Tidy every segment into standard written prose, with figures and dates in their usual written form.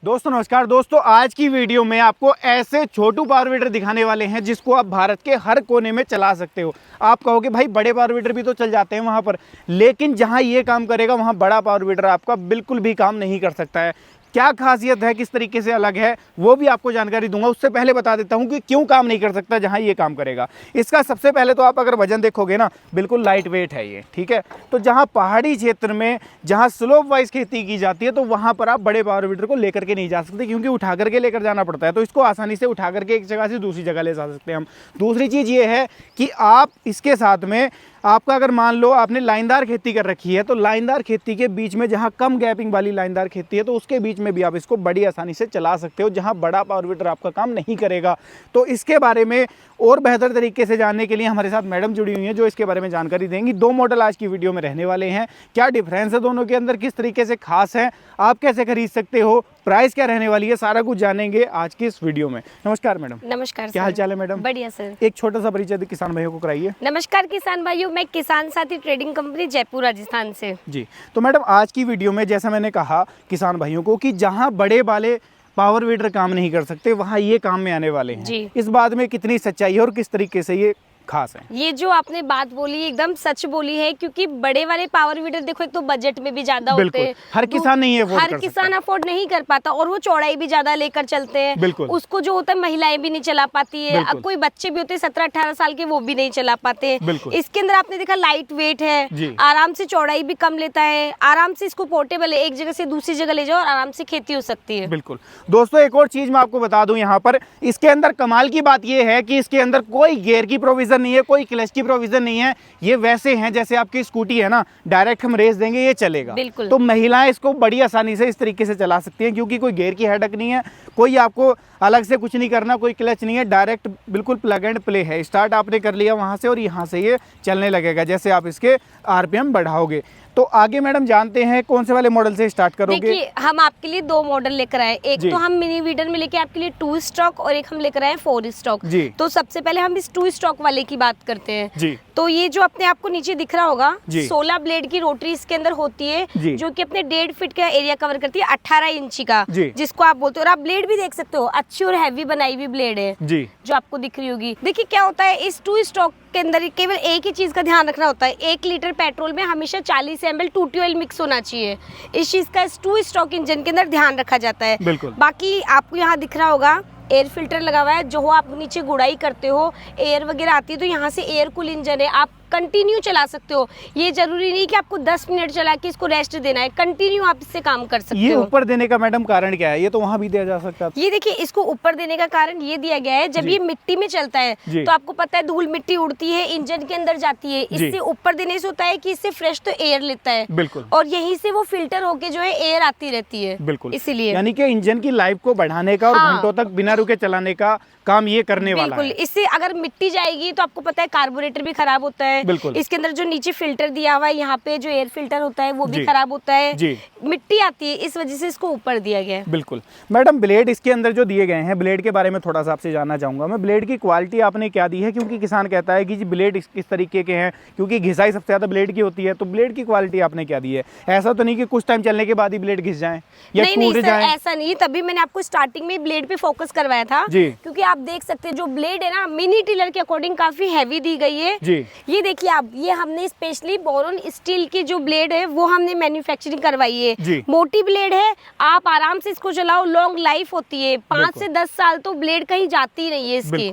दोस्तों नमस्कार। दोस्तों आज की वीडियो में आपको ऐसे छोटू पावर वीडर दिखाने वाले हैं जिसको आप भारत के हर कोने में चला सकते हो। आप कहोगे भाई बड़े पावर वीडर भी तो चल जाते हैं वहाँ पर, लेकिन जहाँ ये काम करेगा वहाँ बड़ा पावर वीडर आपका बिल्कुल भी काम नहीं कर सकता है। क्या खासियत है, किस तरीके से अलग है, वो भी आपको जानकारी दूंगा। उससे पहले बता देता हूँ कि क्यों काम नहीं कर सकता जहाँ ये काम करेगा। इसका सबसे पहले तो आप अगर वजन देखोगे ना, बिल्कुल लाइट वेट है ये, ठीक है। तो जहाँ पहाड़ी क्षेत्र में जहाँ स्लोप वाइज खेती की जाती है तो वहाँ पर आप बड़े पावर वीडर को लेकर के नहीं जा सकते, क्योंकि उठा करके लेकर जाना पड़ता है। तो इसको आसानी से उठा करके एक जगह से दूसरी जगह ले जा सकते हैं हम। दूसरी चीज़ ये है कि आप इसके साथ में आपका अगर मान लो आपने लाइनदार खेती कर रखी है तो लाइनदार खेती के बीच में जहां कम गैपिंग वाली लाइनदार खेती है तो उसके बीच में भी आप इसको बड़ी आसानी से चला सकते हो, जहां बड़ा पावर वीडर आपका काम नहीं करेगा। तो इसके बारे में और बेहतर तरीके से जानने के लिए हमारे साथ मैडम जुड़ी हुई हैं जो इसके बारे में जानकारी देंगी। दो मॉडल आज की वीडियो में रहने वाले हैं। क्या डिफरेंस है दोनों के अंदर, किस तरीके से खास है, आप कैसे खरीद सकते हो, प्राइस क्या रहने वाली है, सारा कुछ जानेंगे आज की इस वीडियो में। नमस्कार मैडम। नमस्कार। क्या हाल चाल है मैडम? बढ़िया सर। एक छोटा सा परिचय किसान भाइयों को कराइए। नमस्कार किसान भाइयों, मैं किसान साथी ट्रेडिंग कंपनी जयपुर राजस्थान से जी। तो मैडम आज की वीडियो में जैसा मैंने कहा किसान भाइयों को कि जहां बड़े वाले पावर वीडर काम नहीं कर सकते वहां ये काम में आने वाले हैं जी। इस बात में कितनी सच्चाई है और किस तरीके से ये खास है? ये जो आपने बात बोली एकदम सच बोली है, क्योंकि बड़े वाले पावर वीडर देखो एक तो बजट में भी ज्यादा होते हैं, हर किसान नहीं अफोर्ड कर सकता। हर किसान अफोर्ड नहीं कर पाता, और वो चौड़ाई भी ज्यादा लेकर चलते हैं। उसको जो होता है महिलाएं भी नहीं चला पाती है, अब कोई बच्चे भी होते हैं 17-18 साल के, वो भी नहीं चला पाते। इसके अंदर आपने देखा लाइट वेट है, आराम से चौड़ाई भी कम लेता है, आराम से इसको पोर्टेबल है, एक जगह से दूसरी जगह ले जाओ और आराम से खेती हो सकती है। बिल्कुल। दोस्तों एक और चीज मैं आपको बता दूं, यहाँ पर इसके अंदर कमाल की बात यह है कि इसके अंदर कोई गियर की प्रोविजन नहीं है, कोई क्लच की प्रोविजन नहीं है। ये वैसे हैं जैसे आपकी स्कूटी है ना, डायरेक्ट हम रेस देंगे ये चलेगा। तो महिलाएं इसको बड़ी आसानी से इस तरीके से चला सकती हैं, क्योंकि कोई गियर की हेडक नहीं है, कोई आपको अलग से कुछ नहीं करना, कोई क्लच नहीं है, डायरेक्ट बिल्कुल प्लग एंड प्ले है। स्टार्ट आपने कर लिया वहां से और यहाँ से ये चलने लगेगा जैसे आप इसके आरपीएम बढ़ाओगे। तो आगे मैडम जानते हैं कौन से वाले मॉडल से स्टार्ट करोगे? देखिए हम आपके लिए दो मॉडल लेकर आए, एक तो हम मिनी वीडर में लेके आपके लिए 2 स्टॉक और एक हम लेकर आए 4 स्टॉक। तो सबसे पहले हम इस 2 स्टॉक वाले की बात करते हैं जी। तो ये जो अपने आपको नीचे दिख रहा होगा 16 ब्लेड की रोटरी इसके अंदर होती है, जो कि अपने 1.5 फीट का एरिया कवर करती है, 18 इंची का जिसको आप बोलते हो। और आप ब्लेड भी देख सकते हो, अच्छी और हैवी बनाई हुई ब्लेड है जी, जो आपको दिख रही होगी। देखिए क्या होता है इस 2 स्टॉक के अंदर केवल एक ही चीज का ध्यान रखना होता है, 1 लीटर पेट्रोल में हमेशा 40 ml 2T ऑयल मिक्स होना चाहिए। इस चीज का इस 2 स्टॉक इंजन के अंदर ध्यान रखा जाता है। बाकी आपको यहाँ दिख रहा होगा एयर फिल्टर लगा हुआ है, जो आप नीचे गुड़ाई करते हो, एयर वगैरह आती है तो यहाँ से एयर कूल इंजन है, आप कंटिन्यू चला सकते हो। ये जरूरी नहीं कि आपको 10 मिनट चला के इसको रेस्ट देना है, कंटिन्यू आप इससे काम कर सकते हो। ये ऊपर देने का मैडम कारण क्या है? ये तो वहाँ भी दिया जा सकता है। ये देखिए इसको ऊपर देने का कारण ये दिया गया है, जब ये मिट्टी में चलता है तो आपको पता है धूल मिट्टी उड़ती है, इंजन के अंदर जाती है। इससे ऊपर देने से होता है कि इससे फ्रेश तो एयर लेता है और यहीं से वो फिल्टर होके जो है एयर आती रहती है। बिल्कुल। इसीलिए यानी कि इंजन की लाइफ को बढ़ाने का और घंटों तक बिना रुके चलाने का काम ये करने वाला है। इससे अगर मिट्टी जाएगी तो आपको पता है कार्बोरेटर भी खराब होता है। इसके अंदर जो नीचे फिल्टर दिया हुआ है, यहाँ पे जो एयर फिल्टर होता है वो भी खराब होता है, मिट्टी आती है, इस वजह से इसको ऊपर दिया गया है। बिल्कुल। मैडम ब्लेड इसके अंदर जो दिए गए हैं, ब्लेड के बारे में थोड़ा सा आपसे जानना चाहूंगा मैं। ब्लेड की क्वालिटी आपने क्या दी है? क्योंकि किसान कहता है कि जी ब्लेड किस तरीके के हैं, क्योंकि घिसाई सबसे ज्यादा ब्लेड की होती है, तो ब्लेड की क्वालिटी आपने क्या दी है? ऐसा तो नहीं कि कुछ टाइम चलने के बाद ही ब्लेड घिस जाए या टूट जाए? ऐसा नहीं, तभी मैंने आपको स्टार्टिंग में ब्लेड पे फोकस करवाया था, क्योंकि आप देख सकते हैं जो ब्लेड है ना मिनी टिलर के अकॉर्डिंग काफी हैवी दी गई है जी। ये देखिए आप, ये हमने स्पेशली बोरॉन स्टील की जो ब्लेड है वो हमने मैन्युफैक्चरिंग करवाई है। मोटी ब्लेड है, आप आराम से इसको चलाओ, लॉन्ग लाइफ होती है, 5 से 10 साल तो ब्लेड कहीं जाती नहीं है इसकी।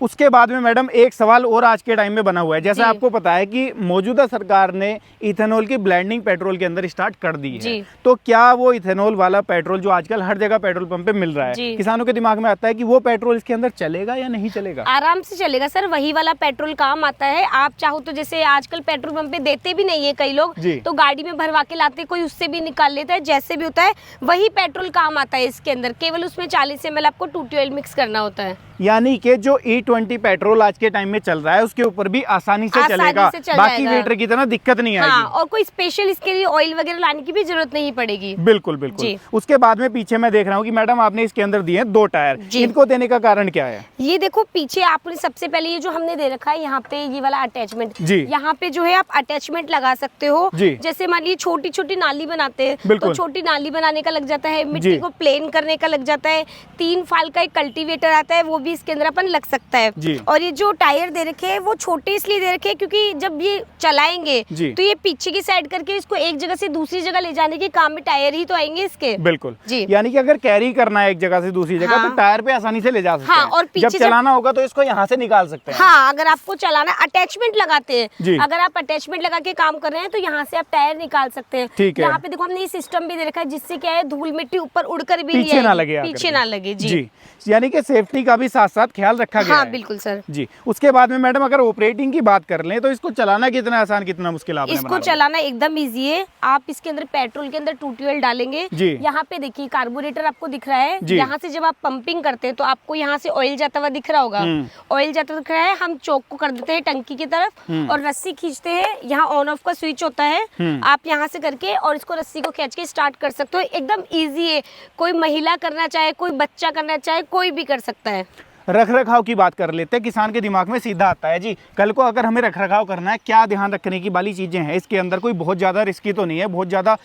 उसके बाद में मैडम एक सवाल और आज के टाइम में बना हुआ है, जैसा आपको पता है कि मौजूदा सरकार ने इथेनॉल की ब्लेंडिंग पेट्रोल के अंदर स्टार्ट कर दी है। तो क्या वो इथेनॉल वाला पेट्रोल जो आजकल हर जगह पेट्रोल पंप पे मिल रहा है, किसानों के दिमाग में आता है कि वो पेट्रोल इसके अंदर चलेगा या नहीं चलेगा? आराम से चलेगा सर, वही वाला पेट्रोल काम आता है। आप चाहो तो जैसे आजकल पेट्रोल पंप पे देते भी नहीं है कई लोग, तो गाड़ी में भरवा के लाते, कोई उससे भी निकाल लेता है, जैसे भी होता है वही पेट्रोल काम आता है इसके अंदर। केवल उसमें 40 ml आपको 2T ऑयल मिक्स करना होता है। यानी कि जो E20 पेट्रोल आज के टाइम में चल रहा है, उसके ऊपर भी आसानी से चलेगा, बाकी वेटर की तरह दिक्कत नहीं आएगी। और कोई स्पेशल इसके लिए ऑयल वगैरह लाने की भी जरूरत नहीं पड़ेगी। बिल्कुल बिल्कुल। उसके बाद में पीछे मैं देख रहा हूँ कि मैडम आपने इसके अंदर दिए हैं 2 टायर, इनको देने का कारण क्या है? ये देखो पीछे आपने सबसे पहले ये जो हमने दे रखा है यहाँ पे ये वाला अटैचमेंट, यहाँ पे जो है आप अटैचमेंट लगा सकते हो। जैसे मान लीजिए छोटी छोटी नाली बनाते हैं तो छोटी नाली बनाने का लग जाता है, मिट्टी को प्लेन करने का लग जाता है, 3 फाल का एक कल्टीवेटर आता है वो भी इसके अंदर अपन लग सकता है। और ये जो टायर दे रखे हैं वो छोटे इसलिए दे रखे हैं क्योंकि जब ये चलाएंगे तो ये पीछे की साइड करके इसको एक जगह से दूसरी जगह ले जाने के काम में टायर ही तो आएंगे इसके। बिल्कुल जी, यानी कि अगर कैरी करना है एक जगह से दूसरी जगह तो टायर पे आसानी से ले जा सकते हैं। और जब चलाना होगा तो इसको यहाँ से निकाल सकते हैं। हाँ, अगर आपको चलाना अटैचमेंट लगाते हैं, अगर आप अटैचमेंट लगा के काम कर रहे हैं तो यहाँ से आप टायर निकाल सकते हैं। ठीक है। यहाँ पे देखो हमने ये सिस्टम भी दे रखा है जिससे क्या है धूल मिट्टी ऊपर उड़कर भी पीछे ना लगे, पीछे ना लगे। जी, यानी कि सेफ्टी का भी साथ साथ ख्याल रखा गया है। बिल्कुल सर जी। उसके बाद में मैडम अगर ऑपरेटिंग की बात कर लें तो इसको चलाना कितना आसान कितना मुश्किल आपने इसको चलाना एकदम इजी है। आप इसके अंदर पेट्रोल के अंदर 2 ट्यूबवेल डालेंगे, यहाँ पे देखिए कार्बोरेटर आपको दिख रहा है, यहाँ से जब आप पंपिंग करते हैं तो आपको यहाँ से ऑयल जाता हुआ दिख रहा होगा, ऑयल जाता हुआ दिख रहा है। हम चौक को कर देते हैं टंकी की तरफ और रस्सी खींचते हैं, यहाँ ऑन ऑफ का स्विच होता है, आप यहाँ से करके और इसको रस्सी को खींच के स्टार्ट कर सकते हो। एकदम इजी है, कोई महिला करना चाहे, कोई बच्चा करना चाहे, कोई भी कर सकता है। रख रखाव की बात कर लेते हैं, किसान के दिमाग में सीधा आता है जी कल को अगर हमें रख रखाव करना है, क्या ध्यान रखने की वाली चीजें हैं इसके अंदर? कोई बहुत ज्यादा रिस्की तो नहीं है, बहुत ज्यादा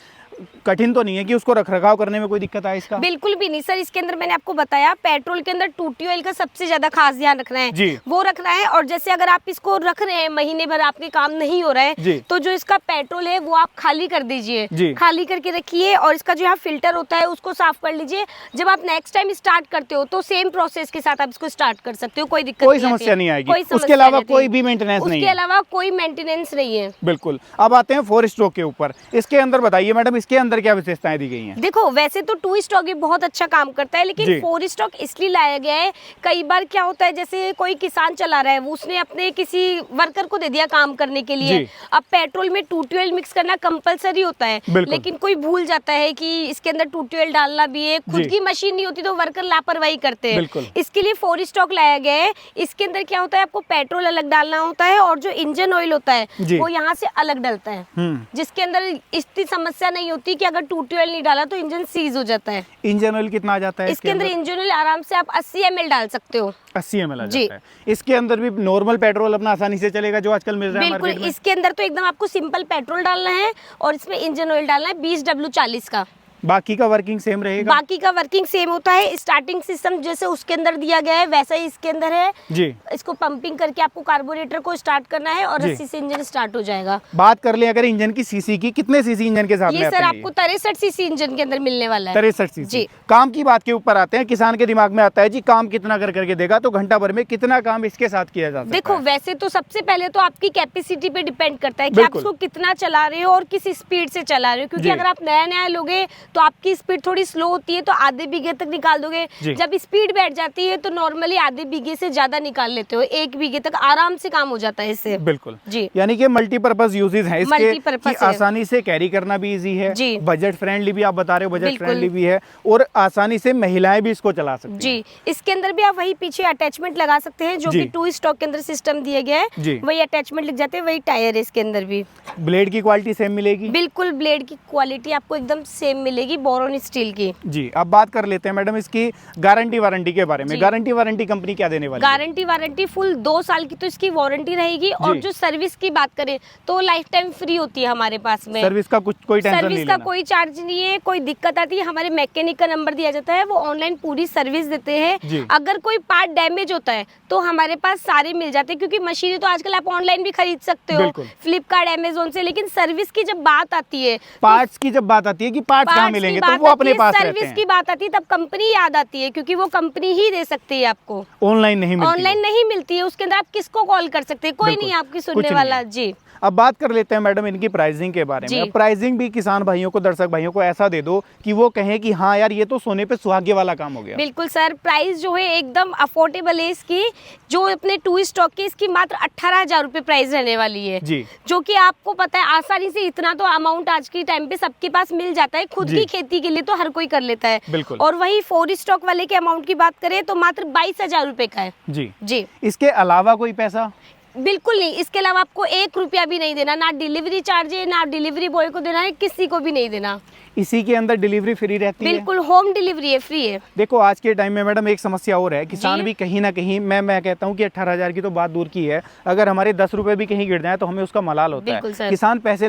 कठिन तो नहीं है कि उसको रख रखाव करने में कोई दिक्कत आए इसका? बिल्कुल भी नहीं सर। इसके अंदर मैंने आपको बताया पेट्रोल के अंदर 2 ट्यूबवेल का सबसे ज्यादा खास ध्यान रखना है, वो रखना है। और जैसे अगर आप इसको रख रहे हैं महीने भर आपके काम नहीं हो रहा है तो जो इसका पेट्रोल है वो आप खाली कर दीजिए, खाली करके रखिए और इसका जो यहाँ फिल्टर होता है उसको साफ कर लीजिए। जब आप नेक्स्ट टाइम स्टार्ट करते हो तो सेम प्रोसेस के साथ आप इसको स्टार्ट कर सकते हो, कोई दिक्कत कोई समस्या नहीं आएगी। उसके अलावा कोई भी मेंटेनेंस नहीं है? उसके अलावा कोई मेंटेनेंस नहीं है। बिल्कुल। अब आते हैं 4 स्ट्रोक के ऊपर। इसके अंदर बताइए मैडम, इसके अंदर क्या विशेषताएं दी गई हैं? देखो वैसे तो 2 स्ट्रोक भी बहुत अच्छा काम करता है लेकिन 4 स्ट्रोक इसलिए लाया गया है, कई बार क्या होता है जैसे कोई किसान चला रहा है वो उसने अपने किसी वर्कर को दे दिया काम करने के लिए, अब पेट्रोल में 2 ट्यूबवेल मिक्स करना कंपलसरी होता है लेकिन कोई भूल जाता है कि इसके अंदर 2 ट्यूबवेल डालना भी है, खुद की मशीन नहीं होती तो वर्कर लापरवाही करते हैं। इसके लिए 4 स्ट्रोक लाया गया है। इसके अंदर क्या होता है, आपको पेट्रोल अलग डालना होता है और जो इंजन ऑयल होता है वो यहाँ से अलग डलता है, जिसके अंदर इतनी समस्या नहीं होती कि अगर 2 ट्यूबवेल नहीं डाला तो इंजन सीज हो जाता है। इंजन ऑयल कितना आ जाता है इसके अंदर? इंजन ऑयल आराम से आप 80 ml डाल सकते हो। 80 ml आ जाता है। इसके अंदर भी नॉर्मल पेट्रोल अपना आसानी से चलेगा जो आजकल मिल रहा है बिल्कुल। इसके अंदर तो एकदम आपको सिंपल पेट्रोल डालना है और इसमें इंजन ऑयल डालना है 20W40 का। बाकी का वर्किंग सेम रहेगा? बाकी का वर्किंग सेम होता है। स्टार्टिंग सिस्टम जैसे उसके अंदर दिया गया है वैसा ही इसके अंदर है जी। इसको पंपिंग करके आपको कार्बोरेटर को स्टार्ट करना है और रस्सी से इंजन स्टार्ट हो जाएगा। बात कर ले अगर इंजन की सीसी की, कितने सीसी इंजन के साथ? ये सर आपको 63 सीसी इंजन के अंदर मिलने वाला है। 63 सीसी। काम की बात के ऊपर आते हैं, किसान के दिमाग में आता है जी काम कितना कर करके देगा, तो घंटा भर में कितना काम इसके साथ किया जा सकता है? देखो वैसे तो सबसे पहले तो आपकी कैपेसिटी पे डिपेंड करता है कि आप इसको कितना चला रहे हो और किस स्पीड से चला रहे हो, क्योंकि अगर आप नया लोगे तो आपकी स्पीड थोड़ी स्लो होती है तो आधे बीघे तक निकाल दोगे, जब स्पीड बैठ जाती है तो नॉर्मली आधे बीघे से ज्यादा निकाल लेते हो, 1 बीघे तक आराम से काम हो जाता है इससे। बिल्कुल जी। यानी कि मल्टीपर्पज यूजेस हैं इसके, कि आसानी से कैरी करना भी इजी है, बजट फ्रेंडली भी आप बता रहे हो, बजट फ्रेंडली भी है और आसानी से महिलाएं भी इसको चला सकती हैं जी। इसके अंदर भी आप वही पीछे अटैचमेंट लगा सकते हैं जो कि 2 स्ट्रोक के अंदर सिस्टम दिया गया है, वही अटैचमेंट लग जाते हैं, वही टायर है इसके अंदर भी। ब्लेड की क्वालिटी सेम मिलेगी? बिल्कुल, ब्लेड की क्वालिटी आपको एकदम सेम मिलेगी, बोरोन स्टील की जी। अब बात कर लेते हैं मैडम इसकी गारंटी वारंटी के बारे में। गारंटी वारंटी कंपनी क्या देने वाली है? गारंटी वारंटी फुल 2 साल की तो इसकी वारंटी रहेगी और जो सर्विस की बात करें तो लाइफ टाइम फ्री होती है हमारे पास में। सर्विस का कुछ कोई टेंशन नहीं लेना? सर्विस का कोई चार्ज नहीं है, कोई दिक्कत आती है हमारे मैकेनिक का नंबर दिया जाता है, वो ऑनलाइन पूरी सर्विस देते हैं। अगर कोई पार्ट डैमेज होता है तो हमारे पास सारे मिल जाते हैं, क्योंकि मशीनें तो आजकल आप ऑनलाइन भी खरीद सकते हो फ्लिपकार्ट, अमेज़न से, लेकिन सर्विस की जब बात आती है, पार्ट्स की जब बात आती है कि पार्ट्स कहाँ मिलेंगे तो वो अपने पास रहते हैं। सर्विस की बात आती है तब कंपनी याद आती है, क्योंकि वो कंपनी ही दे सकती है आपको, ऑनलाइन नहीं मिलती। ऑनलाइन नहीं मिलती है, उसके अंदर आप किसको कॉल कर सकते हैं, कोई नहीं आपकी सुनने वाला जी। अब बात कर लेते हैं मैडम इनकी प्राइसिंग के बारे में। प्राइसिंग भी किसान भाइयों को, दर्शक भाइयों को ऐसा दे दो कि वो कहें कि हाँ यार ये तो सोने पे सुहागे वाला काम हो गया। बिल्कुल सर, प्राइस जो है एकदम अफोर्डेबल है इसकी। जो अपने 2 स्टॉक की इसकी मात्र 18,000 रुपए प्राइस रहने वाली है जी, जो कि आपको पता है आसानी से इतना तो अमाउंट आज के टाइम पे सबके पास मिल जाता है। खुद की खेती के लिए तो हर कोई कर लेता है। बिल्कुल। और वही 4 स्टॉक वाले के अमाउंट की बात करें तो मात्र 22,000 रुपए का है जी जी। इसके अलावा कोई पैसा? बिल्कुल नहीं, इसके अलावा आपको 1 रुपया भी नहीं देना, ना डिलीवरी चार्ज है, ना डिलीवरी बॉय को देना है, किसी को भी नहीं देना। इसी के अंदर डिलीवरी फ्री रहती है? बिल्कुल, होम डिलीवरी है, फ्री है। देखो आज के टाइम में मैडम एक समस्या और है, किसान भी कहीं ना कहीं, मैं कहता हूँ कि 18,000 की तो बात दूर की है, अगर हमारे 10 रुपए भी कहीं गिर जाए तो हमें उसका मलाल होता है। किसान पैसे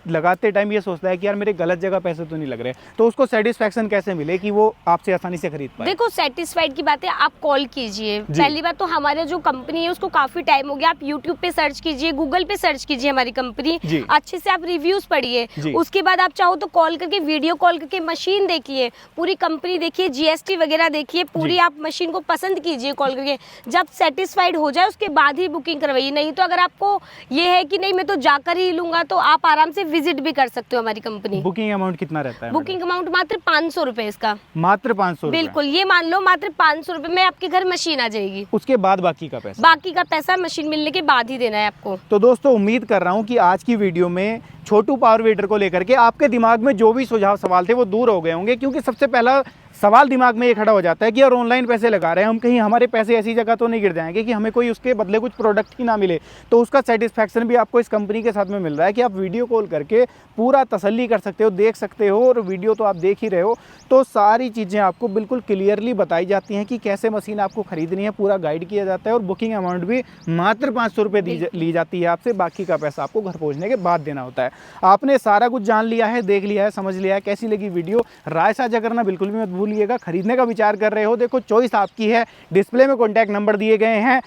लगाते टाइम ये सोचता है कि यार मेरे गलत जगह पैसे तो नहीं लग रहे, तो उसको सेटिस्फेक्शन कैसे मिले कि वो आपसे आसानी से खरीद पाए? देखो सेटिस्फाइड की बात है, आप कॉल कीजिए। पहली बात तो हमारे जो कंपनी है उसको काफी टाइम हो गया, आप यूट्यूब पे सर्च कीजिए, गूगल पे सर्च कीजिए हमारी कंपनी, अच्छे से आप रिव्यूज पढ़िए। उसके बाद आप चाहो तो कॉल करके, वीडियो कॉल करके मशीन देखिए, पूरी कंपनी देखिए, GST वगैरह देखिए, पूरी आप मशीन को पसंद कीजिए कॉल करके। जब सेटिस्फाइड हो जाए उसके बाद ही बुकिंग करवाइए। नहीं तो अगर आपको ये है कि नहीं मैं तो जाकर ही लूंगा, तो आप आराम से विजिट भी कर सकते हो हमारी कंपनी। बुकिंग अमाउंट कितना रहता है? बुकिंग अमाउंट मात्र 500 रुपए इसका। मात्र 500? बिल्कुल, ये मान लो मात्र 500 रुपए में आपके घर मशीन आ जाएगी। उसके बाद बाकी का पैसा? बाकी का पैसा मशीन मिलने के बाद ही देना है आपको। तो दोस्तों उम्मीद कर रहा हूँ कि आज की वीडियो में छोटू पावर वीडर को लेकर के आपके दिमाग में जो भी सुझाव सवाल थे वो दूर हो गए होंगे, क्योंकि सबसे पहला सवाल दिमाग में ये खड़ा हो जाता है कि यार ऑनलाइन पैसे लगा रहे हैं हम, कहीं हमारे पैसे ऐसी जगह तो नहीं गिर जाएंगे कि हमें कोई उसके बदले कुछ प्रोडक्ट ही ना मिले। तो उसका सेटिस्फैक्शन भी आपको इस कंपनी के साथ में मिल रहा है कि आप वीडियो कॉल करके पूरा तसल्ली कर सकते हो, देख सकते हो, और वीडियो तो आप देख ही रहे हो, तो सारी चीज़ें आपको बिल्कुल क्लियरली बताई जाती हैं कि कैसे मशीन आपको खरीदनी है, पूरा गाइड किया जाता है। और बुकिंग अमाउंट भी मात्र 500 रुपये ली जाती है आपसे, बाकी का पैसा आपको घर पहुँचने के बाद देना होता है। आपने सारा कुछ जान लिया है, देख लिया है, समझ लिया है, कैसी लगी वीडियो राय साझा करना बिल्कुल भी मत भूलिएगा। खरीदने का विचार कर रहे हो, देखो चॉइस आपकी है, डिस्प्ले में कॉन्टैक्ट नंबर दिए गए हैं।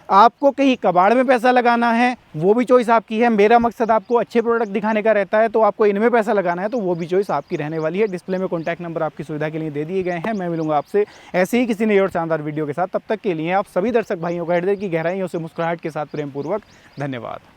आपको कहीं कबाड़ में पैसा लगाना है वो भी चॉइस आपकी है। मेरा मकसद आपको अच्छे प्रोडक्ट दिखाने का रहता है, तो आपको इनमें पैसा लगाना है तो वो भी चॉइस आपकी रहने वाली है। डिस्प्ले में कॉन्टैक्ट नंबर आपकी सुविधा के लिए दे दिए गए हैं। मैं मिलूंगा आपसे ऐसे ही किसी नई और शानदार वीडियो के साथ। तब तक के लिए आप सभी दर्शक भाइयों का हृदय की गहराइयों से मुस्कुराहट के साथ प्रेमपूर्वक धन्यवाद।